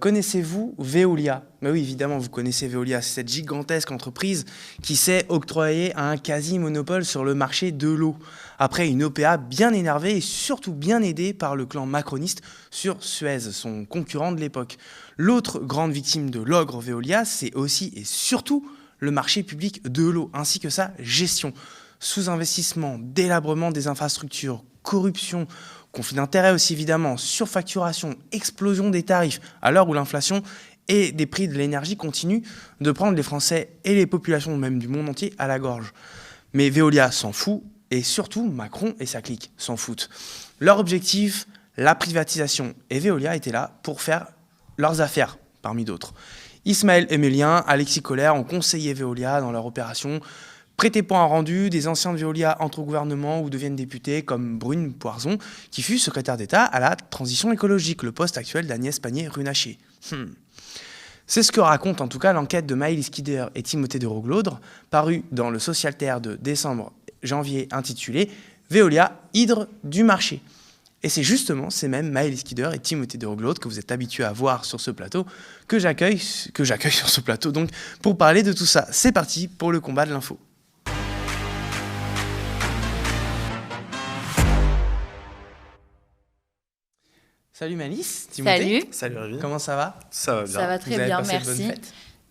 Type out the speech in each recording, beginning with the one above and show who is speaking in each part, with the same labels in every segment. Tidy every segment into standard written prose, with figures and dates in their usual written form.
Speaker 1: Connaissez-vous Veolia? Mais oui, évidemment, vous connaissez Veolia. C'est cette gigantesque entreprise qui s'est octroyée un quasi-monopole sur le marché de l'eau. Après une OPA bien énervée et surtout bien aidée par le clan macroniste sur Suez, son concurrent de l'époque. L'autre grande victime de l'ogre Veolia, c'est aussi et surtout le marché public de l'eau, ainsi que sa gestion. Sous-investissement, délabrement des infrastructures, corruption, conflit d'intérêts aussi évidemment, surfacturation, explosion des tarifs, à l'heure où l'inflation et des prix de l'énergie continuent de prendre les Français et les populations même du monde entier à la gorge. Mais Veolia s'en fout, et surtout Macron et sa clique s'en foutent. Leur objectif, la privatisation, et Veolia était là pour faire leurs affaires, parmi d'autres. Ismaël Emelien, Alexis Kohler ont conseillé Veolia dans leur opération. Prêtez point à rendu, des anciens de Veolia entrent au gouvernement ou deviennent députés, comme Brune Poirson, qui fut secrétaire d'État à la transition écologique, le poste actuel d'Agnès Pannier-Runacher. C'est ce que raconte en tout cas l'enquête de Maëlys Kider et Timothée de Roglodre, parue dans le Socialterre de décembre-janvier intitulée « Veolia, hydre du marché ». Et c'est justement ces mêmes Maëlys Kider et Timothée de Roglodre que vous êtes habitués à voir sur ce plateau, que j'accueille sur ce plateau donc pour parler de tout ça. C'est parti pour le combat de l'info. Salut Maëlys, Timothée.
Speaker 2: Salut Rémi.
Speaker 1: Comment ça va?
Speaker 2: Ça va bien.
Speaker 3: Ça va très bien, merci.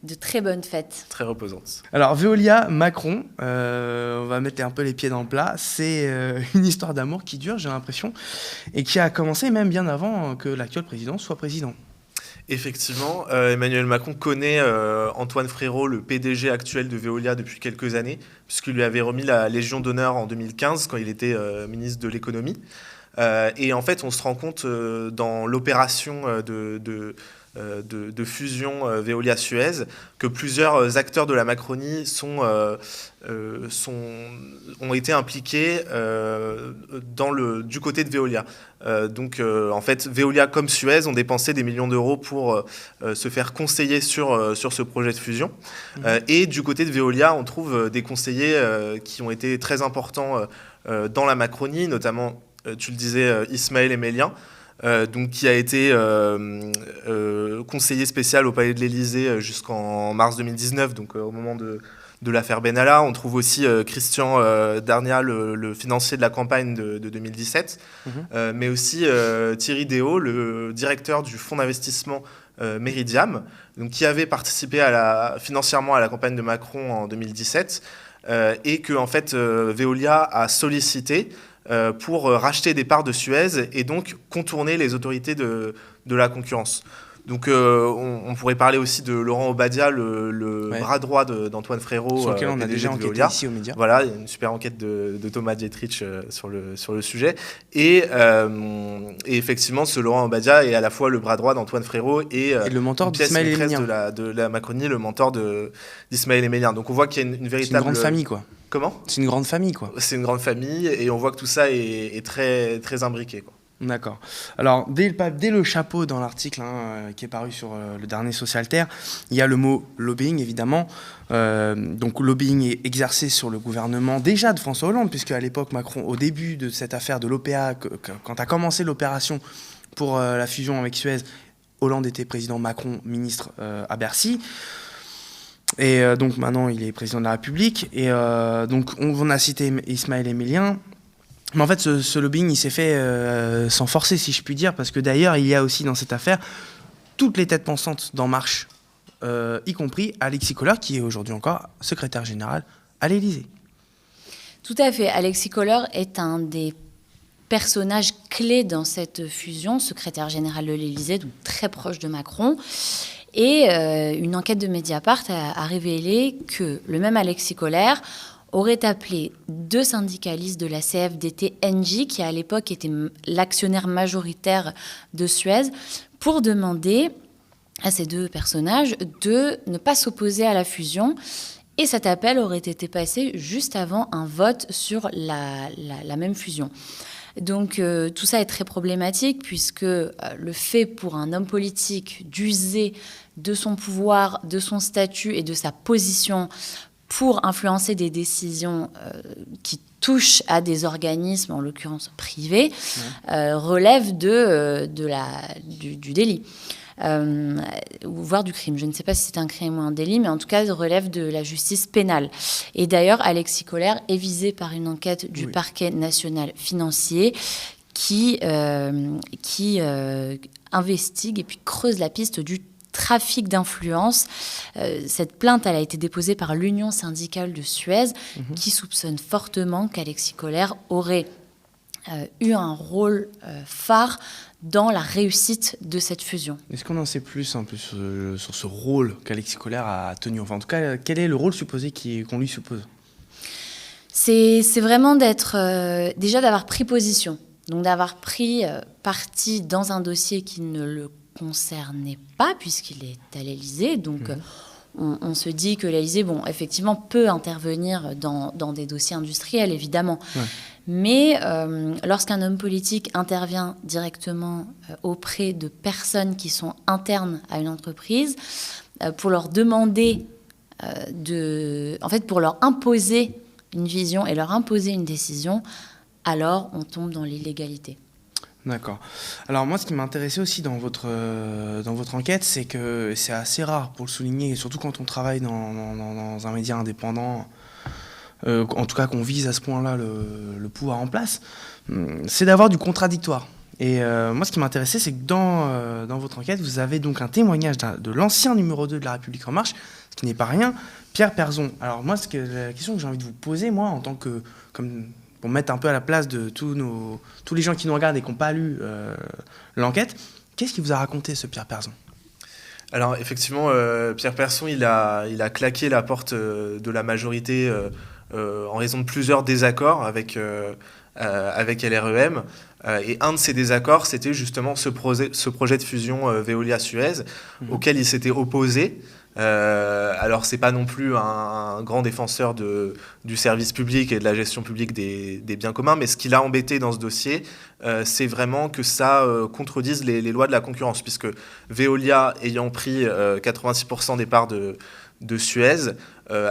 Speaker 3: De très bonnes fêtes.
Speaker 2: Très reposantes.
Speaker 1: Alors Veolia, Macron, on va mettre un peu les pieds dans le plat. C'est une histoire d'amour qui dure, j'ai l'impression, et qui a commencé même bien avant que l'actuel président soit président.
Speaker 2: Effectivement, Emmanuel Macron connaît Antoine Frérot, le PDG actuel de Veolia depuis quelques années, puisqu'il lui avait remis la Légion d'honneur en 2015 quand il était ministre de l'économie. Et en fait, on se rend compte dans l'opération de fusion Veolia-Suez que plusieurs acteurs de la Macronie ont été impliqués du côté de Veolia. En fait, Veolia comme Suez ont dépensé des millions d'euros pour se faire conseiller sur ce projet de fusion. Et du côté de Veolia, on trouve des conseillers qui ont été très importants dans la Macronie, notamment tu le disais, Ismaël Emelien, qui a été conseiller spécial au Palais de l'Élysée jusqu'en mars 2019, donc au moment de l'affaire Benalla. On trouve aussi Christian Darnia, le financier de la campagne de 2017, mais aussi Thierry Déaut, le directeur du fonds d'investissement Meridiam, qui avait participé financièrement à la campagne de Macron en 2017, et que en fait, Veolia a sollicité pour racheter des parts de Suez et donc contourner les autorités de la concurrence. Donc on pourrait parler aussi de Laurent Obadia, le bras droit d'Antoine Frérot,
Speaker 1: sur lequel on a déjà enquêté ici aux médias.
Speaker 2: Voilà, il y a une super enquête de Thomas Dietrich sur le sujet. Et effectivement, ce Laurent Obadia est à la fois le bras droit d'Antoine Frérot et
Speaker 1: le mentor d'Ismaël Emelien
Speaker 2: de la Macronie, le mentor d'Ismaël Emelien. Donc on voit qu'il y a une véritable...
Speaker 1: C'est une grande famille, quoi.
Speaker 2: Comment ?
Speaker 1: C'est une grande famille, quoi.
Speaker 2: C'est une grande famille et on voit que tout ça est très, très imbriqué, quoi.
Speaker 1: D'accord. Alors, dès le chapeau dans l'article qui est paru sur le dernier Socialterre, il y a le mot lobbying, évidemment. Donc, lobbying est exercé sur le gouvernement déjà de François Hollande, puisque à l'époque, Macron, au début de cette affaire de l'OPA, quand a commencé l'opération pour la fusion avec Suez, Hollande était président, Macron ministre à Bercy. Et donc, maintenant, il est président de la République. Et donc, on a cité Ismaël Emelien. Mais en fait, ce lobbying, il s'est fait sans forcer, si je puis dire, parce que d'ailleurs, il y a aussi dans cette affaire toutes les têtes pensantes d'En Marche, y compris Alexis Kohler, qui est aujourd'hui encore secrétaire général à l'Élysée.
Speaker 3: Tout à fait. Alexis Kohler est un des personnages clés dans cette fusion, secrétaire général de l'Élysée, donc très proche de Macron. Et une enquête de Mediapart a révélé que le même Alexis Kohler aurait appelé 2 syndicalistes de la CFDT Engie, qui à l'époque était l'actionnaire majoritaire de Suez, pour demander à ces 2 personnages de ne pas s'opposer à la fusion. Et cet appel aurait été passé juste avant un vote sur la même fusion. Donc tout ça est très problématique puisque le fait pour un homme politique d'user de son pouvoir, de son statut et de sa position pour influencer des décisions qui touchent à des organismes, en l'occurrence privés, relève du délit. voire du crime. Je ne sais pas si c'est un crime ou un délit, mais en tout cas, relève de la justice pénale. Et d'ailleurs, Alexis Kohler est visé par une enquête du parquet national financier qui investigue et puis creuse la piste du trafic d'influence. Cette plainte, elle a été déposée par l'Union syndicale de Suez, qui soupçonne fortement qu'Alexis Kohler aurait eu un rôle phare dans la réussite de cette fusion.
Speaker 1: Est-ce qu'on en sait plus un peu sur ce rôle qu'Alexis Kohler a tenu? Enfin, en tout cas, quel est le rôle supposé qu'on lui suppose?
Speaker 3: C'est vraiment déjà d'avoir pris position. Donc d'avoir pris parti dans un dossier qui ne le concernait pas, puisqu'il est à l'Élysée. Donc on se dit que l'Élysée, effectivement, peut intervenir dans des dossiers industriels, évidemment. Ouais. Mais lorsqu'un homme politique intervient directement auprès de personnes qui sont internes à une entreprise, pour leur demander pour leur imposer une vision et leur imposer une décision, alors on tombe dans l'illégalité.
Speaker 1: D'accord. Alors moi, ce qui m'intéressait aussi dans votre enquête, c'est que c'est assez rare pour le souligner, surtout quand on travaille dans un média indépendant, en tout cas qu'on vise à ce point-là le pouvoir en place, c'est d'avoir du contradictoire. Et moi, ce qui m'intéressait, c'est que dans votre enquête, vous avez donc un témoignage de l'ancien numéro 2 de La République En Marche, ce qui n'est pas rien, Pierre Perzon. Alors moi, la question que j'ai envie de vous poser, moi, en tant que... pour mettre un peu à la place de tous les gens qui nous regardent et qui n'ont pas lu l'enquête, qu'est-ce qu'il vous a raconté, ce Pierre Perzon?
Speaker 2: Alors effectivement, Pierre Perzon, il a claqué la porte de la majorité en raison de plusieurs désaccords avec LREM. Et un de ces désaccords, c'était justement ce projet de fusion Veolia-Suez, auquel il s'était opposé. Alors c'est pas non plus un grand défenseur du service public et de la gestion publique des biens communs, mais ce qui l'a embêté dans ce dossier, c'est vraiment que ça contredise les lois de la concurrence, puisque Veolia, ayant pris 86% des parts de Suez,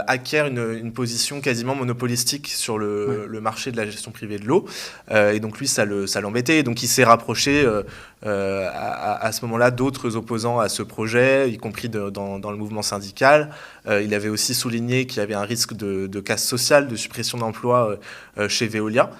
Speaker 2: acquiert une position quasiment monopolistique sur le marché de la gestion privée de l'eau. Et donc lui, ça l'embêtait. Donc il s'est rapproché à ce moment-là d'autres opposants à ce projet, y compris dans le mouvement syndical. Il avait aussi souligné qu'il y avait un risque de casse sociale, de suppression d'emplois chez Veolia,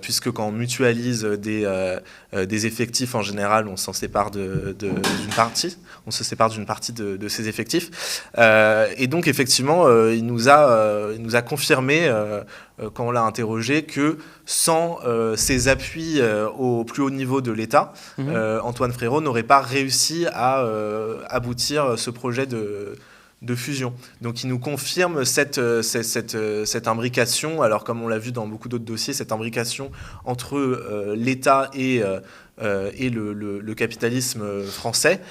Speaker 2: puisque quand on mutualise des effectifs, en général, on s'en sépare d'une partie. On se sépare d'une partie de ses effectifs. Et donc, effectivement, il nous a confirmé, quand on l'a interrogé, que sans ses appuis au plus haut niveau de l'État, Antoine Frérot n'aurait pas réussi à aboutir ce projet de fusion. Donc il nous confirme cette imbrication, alors comme on l'a vu dans beaucoup d'autres dossiers, cette imbrication entre l'État et le capitalisme français,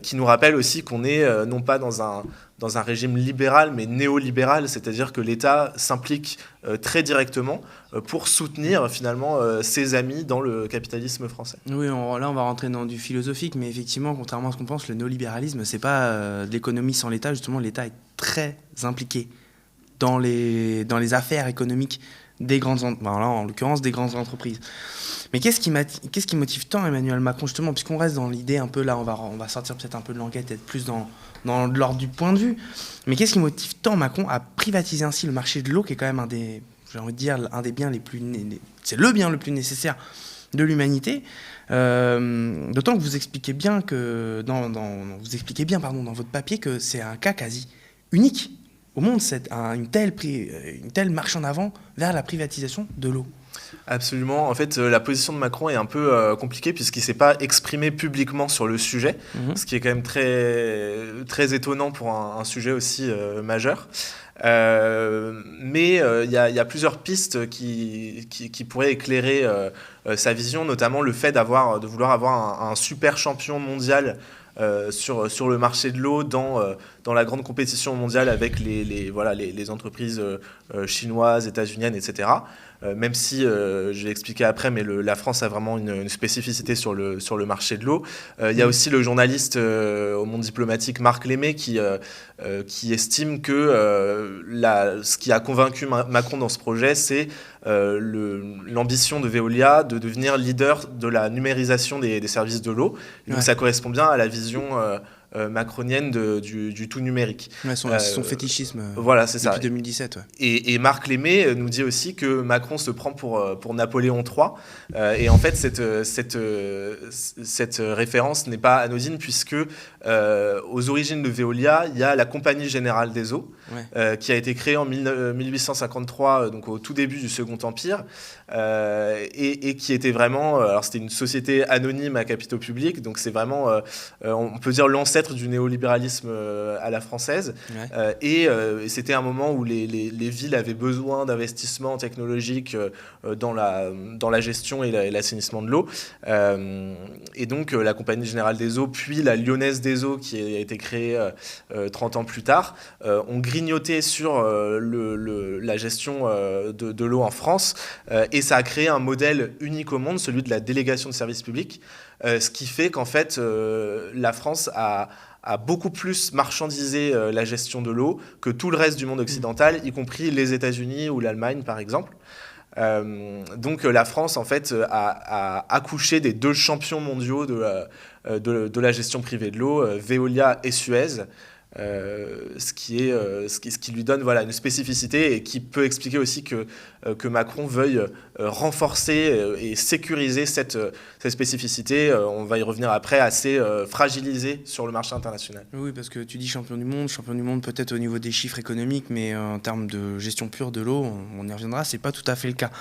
Speaker 2: qui nous rappelle aussi qu'on est non pas dans un régime libéral, mais néolibéral, c'est-à-dire que l'État s'implique très directement pour soutenir finalement ses amis dans le capitalisme français.
Speaker 1: Oui, là on va rentrer dans du philosophique, mais effectivement, contrairement à ce qu'on pense, le néolibéralisme, c'est pas de l'économie sans l'État. Justement, l'État est très impliqué dans les affaires économiques des grandes, en l'occurrence des grandes entreprises. Mais qu'est-ce qui motive tant Emmanuel Macron, justement, puisqu'on reste dans l'idée un peu, là on va sortir peut-être un peu de l'enquête, être plus dans l'ordre du point de vue, mais qu'est-ce qui motive tant Macron à privatiser ainsi le marché de l'eau, qui est quand même un des biens les plus... c'est le bien le plus nécessaire de l'humanité, d'autant que vous expliquez bien dans votre papier que c'est un cas quasi unique au monde, c'est une telle marche en avant vers la privatisation de l'eau.
Speaker 2: Absolument. En fait, la position de Macron est un peu compliquée puisqu'il ne s'est pas exprimé publiquement sur le sujet, ce qui est quand même très, très étonnant pour un sujet aussi majeur. Mais il y a plusieurs pistes qui pourraient éclairer sa vision, notamment le fait de vouloir avoir un super champion mondial sur le marché de l'eau dans la grande compétition mondiale avec les entreprises chinoises, états-uniennes, etc. même si, je vais expliquer après, mais la France a vraiment une spécificité sur le marché de l'eau. Il y a aussi le journaliste au monde diplomatique Marc Lémé qui estime que ce qui a convaincu Macron dans ce projet, c'est l'ambition de Veolia de devenir leader de la numérisation des services de l'eau. Donc ça correspond bien à la vision macronienne du tout numérique.
Speaker 1: Ouais, son fétichisme
Speaker 2: voilà, c'est
Speaker 1: depuis
Speaker 2: ça.
Speaker 1: 2017. Ouais.
Speaker 2: Et Marc Lémé nous dit aussi que Macron se prend pour Napoléon III. Et en fait, cette référence n'est pas anodine puisque aux origines de Veolia, il y a la Compagnie Générale des Eaux qui a été créée en 1853, donc au tout début du Second Empire, et qui était vraiment... alors c'était une société anonyme à capitaux publics, donc c'est vraiment, on peut dire, l'ancêtre du néolibéralisme à la française. Et c'était un moment où les villes avaient besoin d'investissements technologiques dans la gestion et l'assainissement de l'eau. Et donc la Compagnie Générale des Eaux, puis la Lyonnaise des Eaux, qui a été créée 30 ans plus tard, ont grignoté sur la gestion de l'eau en France. Et ça a créé un modèle unique au monde, celui de la délégation de services publics, ce qui fait qu'en fait, la France a beaucoup plus marchandisé la gestion de l'eau que tout le reste du monde occidental, y compris les États-Unis ou l'Allemagne, par exemple. Donc la France, en fait, a accouché des deux champions mondiaux de la gestion privée de l'eau, Veolia et Suez. Ce qui lui donne une spécificité et qui peut expliquer aussi que Macron veuille renforcer et sécuriser cette spécificité, on va y revenir après, assez fragilisée sur le marché international.
Speaker 1: Oui, parce que tu dis champion du monde peut-être au niveau des chiffres économiques, mais en termes de gestion pure de l'eau, on y reviendra, c'est pas tout à fait le cas.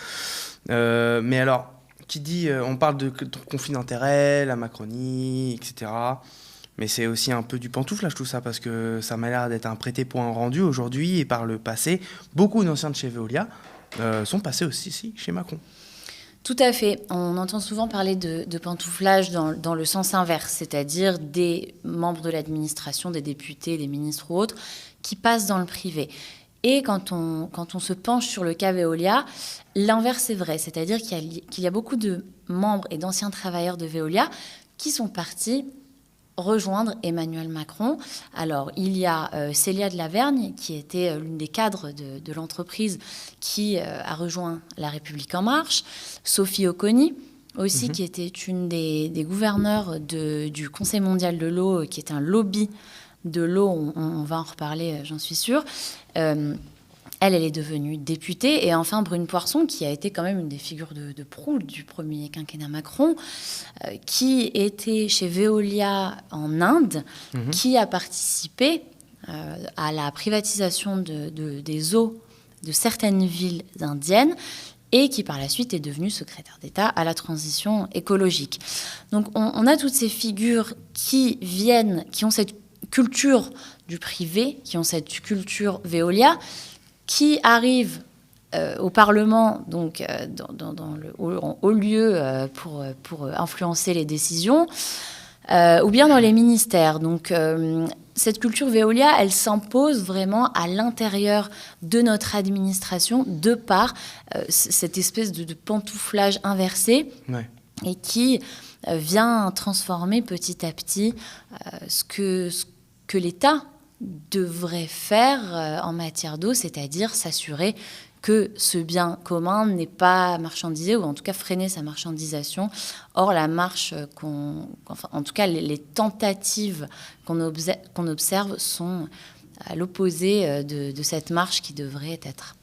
Speaker 1: Mais alors, qui dit, on parle de conflit d'intérêts, la Macronie, etc., mais c'est aussi un peu du pantouflage tout ça, parce que ça m'a l'air d'être un prêté pour un rendu aujourd'hui, et par le passé, beaucoup d'anciens de chez Veolia sont passés aussi chez Macron.
Speaker 3: Tout à fait. On entend souvent parler de pantouflage dans le sens inverse, c'est-à-dire des membres de l'administration, des députés, des ministres ou autres, qui passent dans le privé. Et quand on se penche sur le cas Veolia, l'inverse est vrai, c'est-à-dire qu'il y a beaucoup de membres et d'anciens travailleurs de Veolia qui sont partis rejoindre Emmanuel Macron. Alors, il y a Célia de Lavergne, qui était l'une des cadres de l'entreprise, qui a rejoint La République En Marche. Sophie Oconi, aussi, qui était une des gouverneurs du Conseil mondial de l'eau, qui est un lobby de l'eau. On va en reparler, j'en suis sûre. Elle est devenue députée. Et enfin, Brune Poirson, qui a été quand même une des figures de proue du premier quinquennat Macron, qui était chez Veolia en Inde, qui a participé à la privatisation des eaux de certaines villes indiennes et qui, par la suite, est devenue secrétaire d'État à la transition écologique. Donc, on a toutes ces figures qui ont cette culture du privé, qui ont cette culture Veolia, qui arrivent au Parlement, donc en haut lieu pour influencer les décisions, ou bien dans les ministères. Donc cette culture Veolia, elle s'impose vraiment à l'intérieur de notre administration, de par cette espèce de pantouflage inversé, et qui vient transformer petit à petit ce que l'État devrait faire en matière d'eau, c'est-à-dire s'assurer que ce bien commun n'est pas marchandisé, ou en tout cas freiner sa marchandisation. Or, la marche en tout cas, les tentatives qu'on observe sont à l'opposé de cette marche qui devrait être.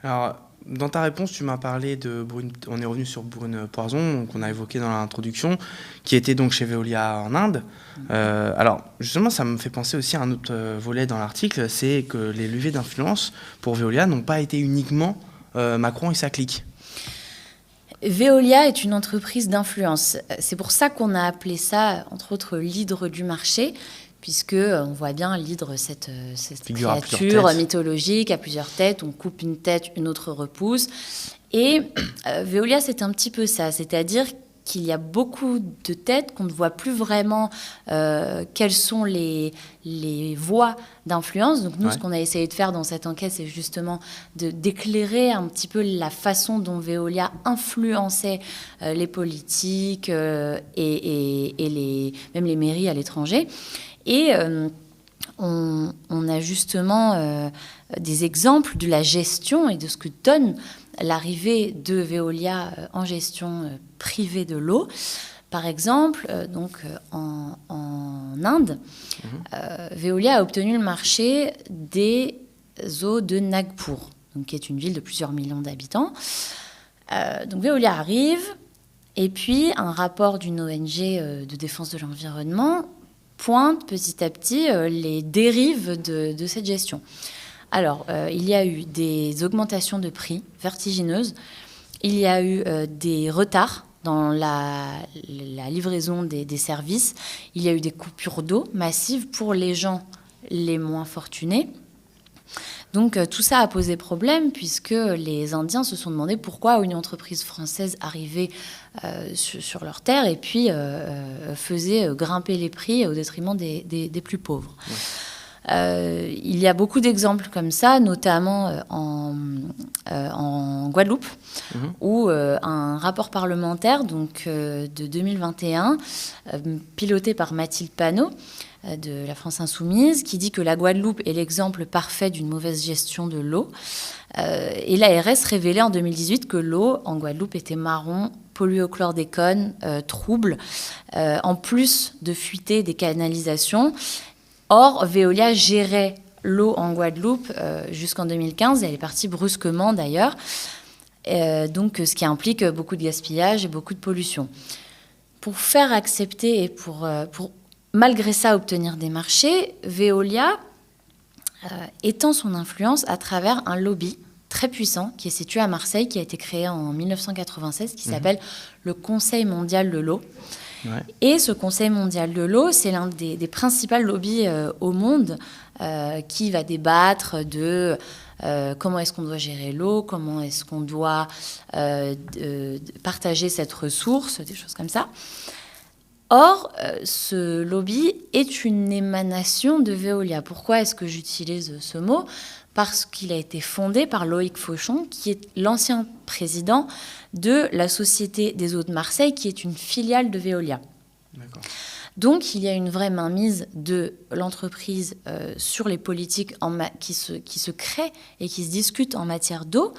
Speaker 1: Alors, dans ta réponse, tu m'as parlé de Brune, on est revenu sur Brune Poirson, qu'on a évoqué dans l'introduction, qui était donc chez Veolia en Inde. Alors, justement, ça me fait penser aussi à un autre volet dans l'article, c'est que les levées d'influence pour Veolia n'ont pas été uniquement Macron et sa clique.
Speaker 3: Veolia est une entreprise d'influence. C'est pour ça qu'on a appelé ça, entre autres, l'hydre du marché, puisque on voit bien l'hydre, cette créature mythologique à plusieurs têtes. On coupe une tête, une autre repousse. Et Veolia, c'est un petit peu ça, c'est-à-dire qu'il y a beaucoup de têtes, qu'on ne voit plus vraiment quelles sont les voies d'influence. Donc nous, ce qu'on a essayé de faire dans cette enquête, c'est justement d'éclairer un petit peu la façon dont Veolia influençait les politiques et même les mairies à l'étranger. Et on a justement des exemples de la gestion et de ce que donne l'arrivée de Veolia en gestion privée de l'eau. Par exemple, en Inde, Veolia a obtenu le marché des eaux de Nagpur, donc, qui est une ville de plusieurs millions d'habitants. Donc Veolia arrive, et puis un rapport d'une ONG de défense de l'environnement pointe petit à petit les dérives de cette gestion. Alors, il y a eu des augmentations de prix vertigineuses, il y a eu des retards dans la livraison des services, il y a eu des coupures d'eau massives pour les gens les moins fortunés. Donc tout ça a posé problème puisque les Indiens se sont demandé pourquoi une entreprise française arrivait sur leur terre et puis faisait grimper les prix au détriment des plus pauvres. Ouais. Il y a beaucoup d'exemples comme ça, notamment en Guadeloupe, où un rapport parlementaire de 2021, piloté par Mathilde Panot, de la France Insoumise, qui dit que la Guadeloupe est l'exemple parfait d'une mauvaise gestion de l'eau. Et l'ARS révélait en 2018 que l'eau en Guadeloupe était marron, polluée au chlordécone, trouble, en plus de fuiter des canalisations. Or, Veolia gérait l'eau en Guadeloupe jusqu'en 2015, elle est partie brusquement d'ailleurs, donc ce qui implique beaucoup de gaspillage et beaucoup de pollution. Pour faire accepter et pour malgré ça obtenir des marchés, Veolia étend son influence à travers un lobby très puissant qui est situé à Marseille, qui a été créé en 1996, qui s'appelle le Conseil mondial de l'eau. Ouais. Et ce Conseil mondial de l'eau, c'est l'un des principaux lobbies au monde qui va débattre de comment est-ce qu'on doit gérer l'eau, comment est-ce qu'on doit partager cette ressource, des choses comme ça. Or, ce lobby est une émanation de Veolia. Pourquoi est-ce que j'utilise ce mot ? Parce qu'il a été fondé par Loïc Fauchon, qui est l'ancien président de la Société des eaux de Marseille, qui est une filiale de Veolia. D'accord. Donc, il y a une vraie mainmise de l'entreprise sur les politiques qui se créent et qui se discutent en matière d'eau.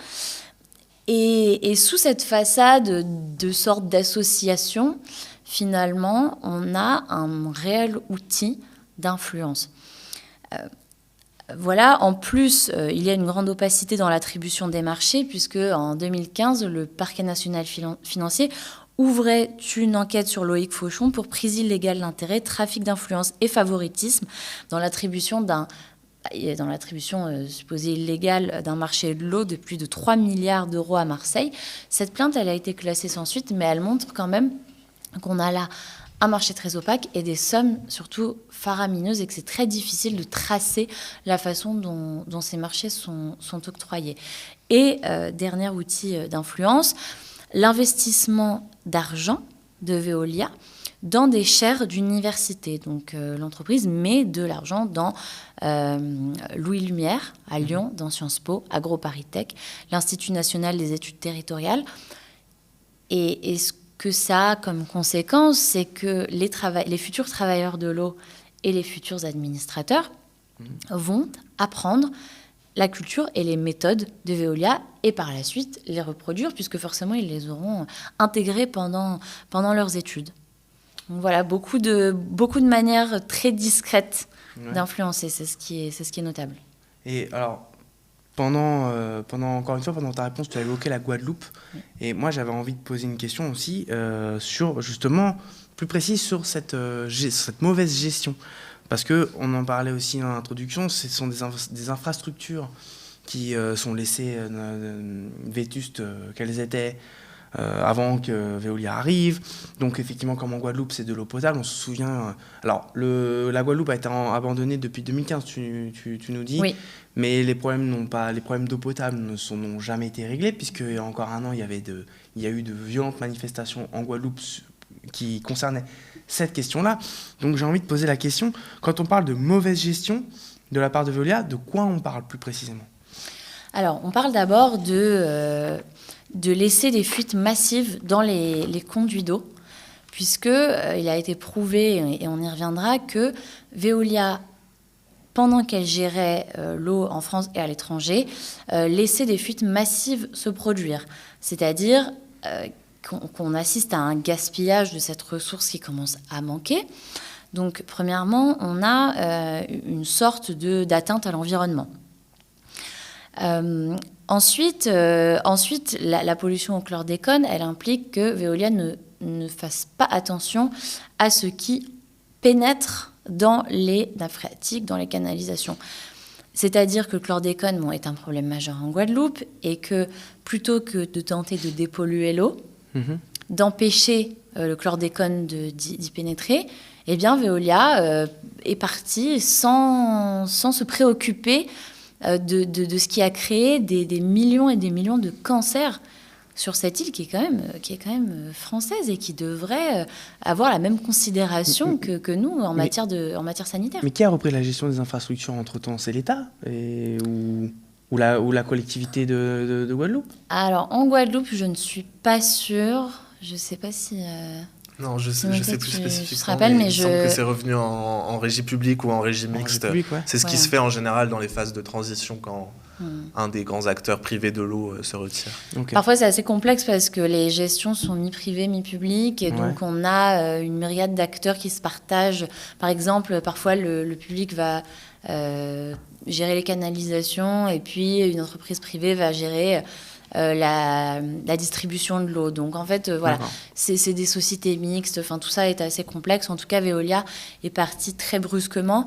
Speaker 3: Et sous cette façade de sorte d'association, finalement, on a un réel outil d'influence. Voilà, en plus, il y a une grande opacité dans l'attribution des marchés, puisque en 2015, le parquet national financier ouvrait une enquête sur Loïc Fauchon pour prise illégale d'intérêt, trafic d'influence et favoritisme dans l'attribution supposée illégale d'un marché de l'eau de plus de 3 milliards d'euros à Marseille. Cette plainte, elle a été classée sans suite, mais elle montre quand même qu'on a là un marché très opaque et des sommes surtout faramineuses et que c'est très difficile de tracer la façon dont ces marchés sont octroyés. Et dernier outil d'influence, l'investissement d'argent de Veolia dans des chaires d'université. Donc l'entreprise met de l'argent dans Louis Lumière à Lyon, dans Sciences Po, AgroParisTech, l'Institut national des études territoriales. Et ce que ça a comme conséquence, c'est que les futurs travailleurs de l'eau et les futurs administrateurs vont apprendre la culture et les méthodes de Veolia et par la suite les reproduire, puisque forcément ils les auront intégrées pendant leurs études. Donc voilà, beaucoup de manières très discrètes d'influencer, c'est ce qui est notable.
Speaker 1: Et alors, encore une fois, pendant ta réponse, tu as évoqué la Guadeloupe. Oui. Et moi, j'avais envie de poser une question aussi sur, justement, plus précise sur cette mauvaise gestion. Parce qu'on en parlait aussi dans l'introduction, ce sont des infrastructures qui sont laissées vétustes qu'elles étaient, avant que Veolia arrive. Donc effectivement, comme en Guadeloupe, c'est de l'eau potable. On se souvient... la Guadeloupe a été abandonnée depuis 2015, tu nous dis.
Speaker 3: Oui.
Speaker 1: Mais les problèmes d'eau potable n'ont jamais été réglés, puisque il y a encore un an, il y a eu de violentes manifestations en Guadeloupe qui concernaient cette question-là. Donc j'ai envie de poser la question, quand on parle de mauvaise gestion de la part de Veolia, de quoi on parle plus précisément ?
Speaker 3: Alors, on parle d'abord de laisser des fuites massives dans les conduits d'eau, puisque il a été prouvé, et on y reviendra, que Veolia, pendant qu'elle gérait l'eau en France et à l'étranger, laissait des fuites massives se produire. C'est-à-dire qu'on assiste à un gaspillage de cette ressource qui commence à manquer. Donc, premièrement, on a une sorte d'atteinte à l'environnement. Ensuite, la pollution au chlordécone, elle implique que Veolia ne fasse pas attention à ce qui pénètre dans les nappes phréatiques, dans les canalisations. C'est-à-dire que le chlordécone est un problème majeur en Guadeloupe et que plutôt que de tenter de dépolluer l'eau, d'empêcher le chlordécone d'y pénétrer, eh bien Veolia est partie sans se préoccuper de ce qui a créé des millions et des millions de cancers sur cette île qui est quand même française et qui devrait avoir la même considération que nous en matière sanitaire.
Speaker 1: Mais qui a repris la gestion des infrastructures entre-temps ? C'est l'État ou la collectivité de Guadeloupe ?
Speaker 3: Alors, en Guadeloupe, je ne suis pas sûre. Je ne sais pas si...
Speaker 2: Non, je sais plus spécifiquement.
Speaker 3: Je te rappelle, mais
Speaker 2: il semble que c'est revenu en régie publique ou en régie mixte. C'est ce qui se fait en général dans les phases de transition quand un des grands acteurs privés de l'eau se retire.
Speaker 1: Okay.
Speaker 3: Parfois, c'est assez complexe parce que les gestions sont mi-privées, mi-publiques. Et donc, on a une myriade d'acteurs qui se partagent. Par exemple, parfois, le public va gérer les canalisations et puis une entreprise privée va gérer... la distribution de l'eau. Donc, en fait, voilà, c'est des sociétés mixtes. Enfin, tout ça est assez complexe. En tout cas, Veolia est parti très brusquement.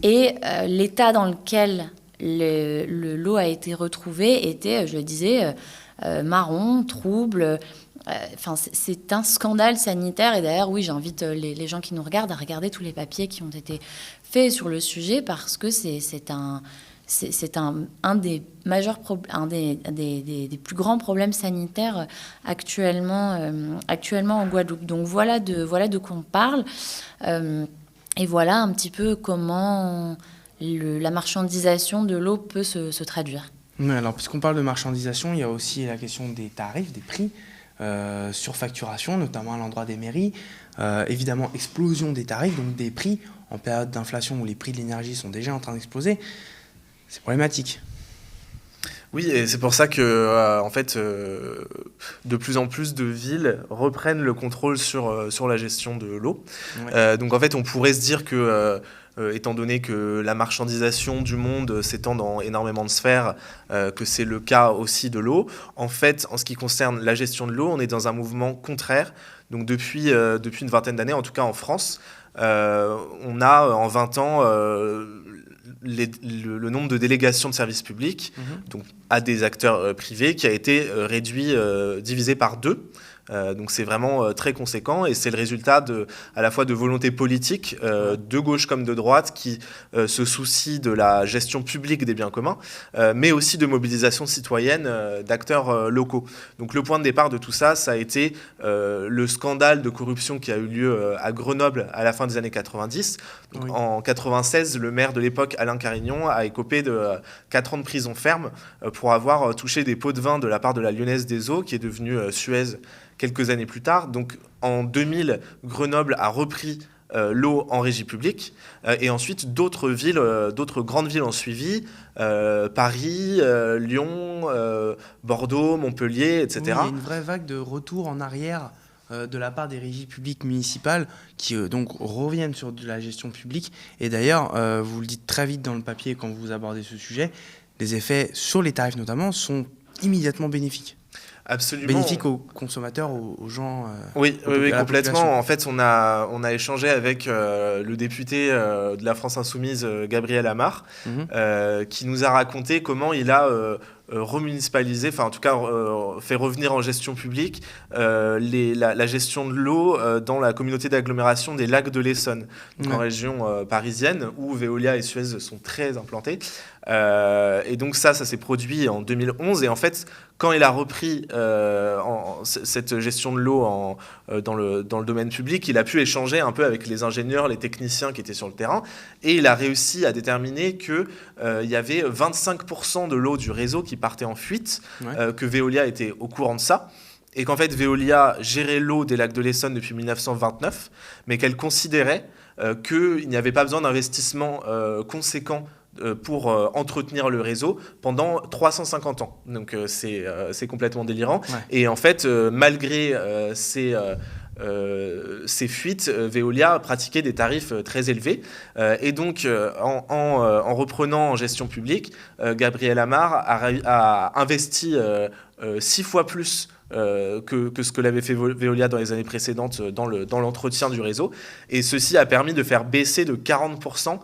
Speaker 3: Et l'état dans lequel l'eau a été retrouvée était, je le disais, marron, trouble. Enfin, c'est un scandale sanitaire. Et d'ailleurs, oui, j'invite les gens qui nous regardent à regarder tous les papiers qui ont été faits sur le sujet parce que c'est un des majeurs des plus grands problèmes sanitaires actuellement en Guadeloupe. Donc voilà de quoi on parle. Et voilà un petit peu comment la marchandisation de l'eau peut se traduire.
Speaker 1: Oui, alors, puisqu'on parle de marchandisation, il y a aussi la question des tarifs, des prix, surfacturation, notamment à l'endroit des mairies. Évidemment, explosion des tarifs, donc des prix en période d'inflation où les prix de l'énergie sont déjà en train d'exploser. C'est problématique.
Speaker 2: Oui, et c'est pour ça que, en fait, de plus en plus de villes reprennent le contrôle sur la gestion de l'eau. Ouais. Donc, en fait, on pourrait se dire que, étant donné que la marchandisation du monde s'étend dans énormément de sphères, que c'est le cas aussi de l'eau. En fait, en ce qui concerne la gestion de l'eau, on est dans un mouvement contraire. Donc, depuis une vingtaine d'années, en tout cas en France, on a en 20 ans... le nombre de délégations de services publics donc à des acteurs privés qui a été divisé par 2. Donc c'est vraiment très conséquent et c'est le résultat à la fois de volonté politique de gauche comme de droite qui se soucient de la gestion publique des biens communs, mais aussi de mobilisation citoyenne d'acteurs locaux. Donc le point de départ de tout ça, ça a été le scandale de corruption qui a eu lieu à Grenoble à la fin des années 90. Donc, en 96, le maire de l'époque, Alain Carignon, a écopé de 4 ans de prison ferme pour avoir touché des pots de vin de la part de la Lyonnaise des Eaux, qui est devenue Suez quelques années plus tard. Donc en 2000, Grenoble a repris l'eau en régie publique et ensuite d'autres grandes villes ont suivi, Paris, Lyon, Bordeaux, Montpellier, etc.
Speaker 1: Oui, il y a une vraie vague de retour en arrière de la part des régies publiques municipales qui donc reviennent sur de la gestion publique. Et d'ailleurs, vous le dites très vite dans le papier quand vous abordez ce sujet, les effets sur les tarifs notamment sont immédiatement bénéfiques.
Speaker 2: Absolument.
Speaker 1: Bénéfique aux consommateurs, aux gens.
Speaker 2: Oui, complètement. En fait, on a échangé avec le député de la France Insoumise, Gabriel Amar, qui nous a raconté comment il a remunicipalisé, enfin en tout cas fait revenir en gestion publique la gestion de l'eau dans la communauté d'agglomération des lacs de l'Essonne, donc en région parisienne, où Veolia et Suez sont très implantés. Et donc ça s'est produit en 2011. Et en fait, quand il a repris cette gestion de l'eau dans le domaine public, il a pu échanger un peu avec les ingénieurs, les techniciens qui étaient sur le terrain. Et il a réussi à déterminer qu'il y avait 25% de l'eau du réseau qui partait en fuite, que Veolia était au courant de ça. Et qu'en fait, Veolia gérait l'eau des lacs de l'Essonne depuis 1929, mais qu'elle considérait qu'il n'y avait pas besoin d'investissement conséquent pour entretenir le réseau pendant 350 ans. Donc c'est complètement délirant. Et en fait, malgré ces fuites, Veolia pratiquait des tarifs très élevés. Et donc, en reprenant en gestion publique, Gabriel Amar a investi 6 fois plus que ce que l'avait fait Veolia dans les années précédentes dans l'entretien du réseau. Et ceci a permis de faire baisser de 40%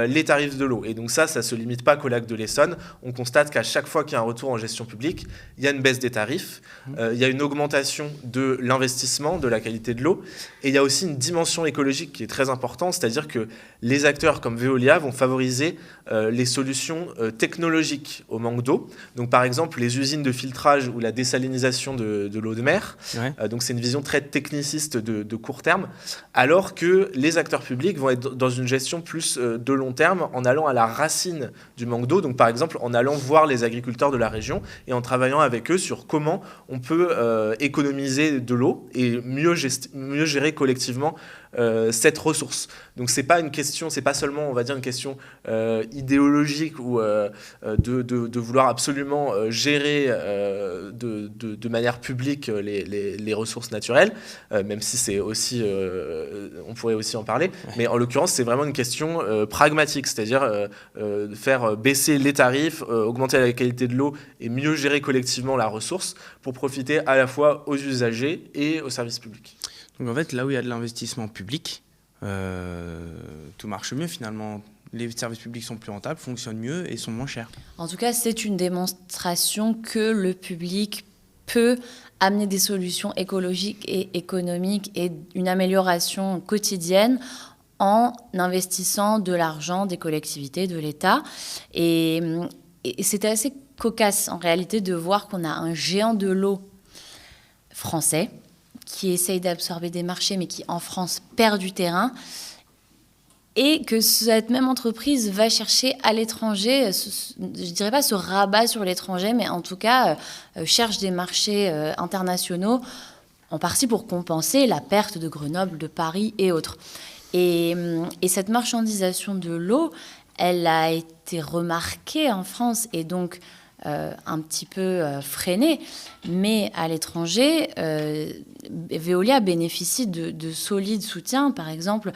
Speaker 2: les tarifs de l'eau. Et donc ça ne se limite pas qu'au lac de l'Essonne. On constate qu'à chaque fois qu'il y a un retour en gestion publique, il y a une baisse des tarifs, il y a une augmentation de l'investissement, de la qualité de l'eau, et il y a aussi une dimension écologique qui est très importante, c'est-à-dire que les acteurs comme Veolia vont favoriser les solutions technologiques au manque d'eau. Donc par exemple, les usines de filtrage ou la désalinisation de l'eau de mer. Donc c'est une vision très techniciste de court terme, alors que les acteurs publics vont être dans une gestion plus de long terme, en allant à la racine du manque d'eau. Donc par exemple, en allant voir les agriculteurs de la région et en travaillant avec eux sur comment on peut économiser de l'eau et mieux gérer collectivement cette ressource. Donc c'est pas seulement, on va dire, une question idéologique ou de vouloir absolument gérer de manière publique les ressources naturelles, même si c'est aussi, on pourrait aussi en parler, mais en l'occurrence c'est vraiment une question pragmatique, c'est-à-dire faire baisser les tarifs, augmenter la qualité de l'eau et mieux gérer collectivement la ressource pour profiter à la fois aux usagers et aux services publics.
Speaker 1: Donc en fait, là où il y a de l'investissement public, tout marche mieux finalement. Les services publics sont plus rentables, fonctionnent mieux et sont moins chers.
Speaker 3: En tout cas, c'est une démonstration que le public peut amener des solutions écologiques et économiques et une amélioration quotidienne en investissant de l'argent des collectivités, de l'État. Et c'était assez cocasse en réalité de voir qu'on a un géant de l'eau français qui essaye d'absorber des marchés, mais qui, en France, perd du terrain, et que cette même entreprise va chercher à l'étranger, je dirais pas se rabat sur l'étranger, mais en tout cas cherche des marchés internationaux, en partie pour compenser la perte de Grenoble, de Paris et autres. Et cette marchandisation de l'eau, elle a été remarquée en France, et donc un petit peu freinée, mais à l'étranger, Veolia bénéficie de solides soutiens. Par exemple,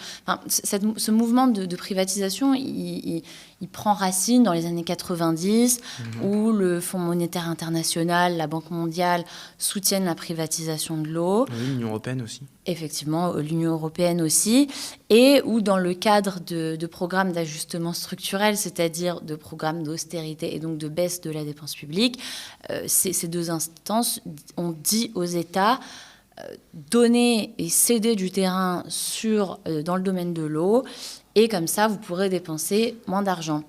Speaker 3: ce mouvement de privatisation, il prend racine dans les années 90, où le Fonds monétaire international, la Banque mondiale soutiennent la privatisation de l'eau.
Speaker 1: Oui, l'Union européenne aussi.
Speaker 3: Effectivement, l'Union européenne aussi, et où dans le cadre de programmes d'ajustement structurel, c'est-à-dire de programmes d'austérité et donc de baisse de la dépense publique, ces deux instances ont dit aux États donner et céder du terrain dans le domaine de l'eau, et comme ça, vous pourrez dépenser moins d'argent.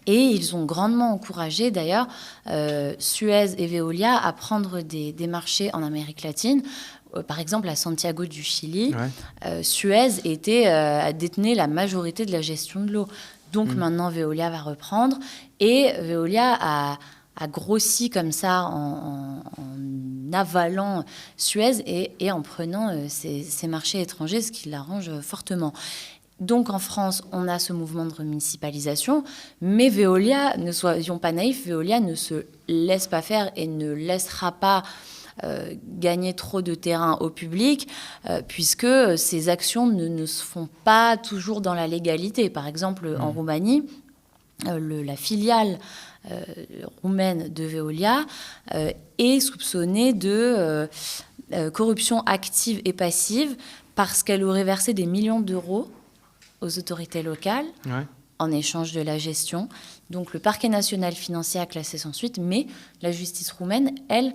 Speaker 3: Et ils ont grandement encouragé, d'ailleurs, Suez et Veolia à prendre des marchés en Amérique latine. Par exemple, à Santiago du Chili, Suez détenait la majorité de la gestion de l'eau. Donc maintenant, Veolia va reprendre. Et Veolia a grossi comme ça en avalant Suez et en prenant ces marchés étrangers, ce qui l'arrange fortement. Donc en France, on a ce mouvement de remunicipalisation, mais Veolia, ne soyons pas naïfs, Veolia ne se laisse pas faire et ne laissera pas gagner trop de terrain au public, puisque ces actions ne se font pas toujours dans la légalité. Par exemple, en Roumanie, la filiale roumaine de Veolia est soupçonnée de corruption active et passive parce qu'elle aurait versé des millions d'euros aux autorités locales en échange de la gestion. Donc le parquet national financier a classé sans suite, mais la justice roumaine, elle,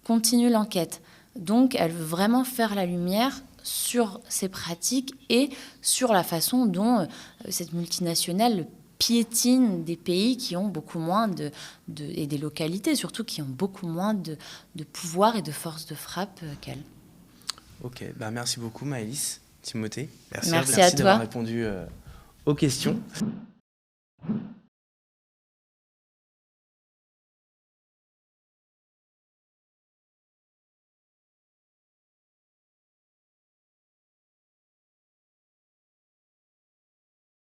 Speaker 3: continue l'enquête. Donc elle veut vraiment faire la lumière sur ces pratiques et sur la façon dont cette multinationale piétine des pays qui ont beaucoup moins et des localités surtout qui ont beaucoup moins de pouvoir et de force de frappe qu'elle.
Speaker 1: Ok, merci beaucoup Maëlys, Timothée.
Speaker 3: Merci à toi
Speaker 1: d'avoir répondu aux questions.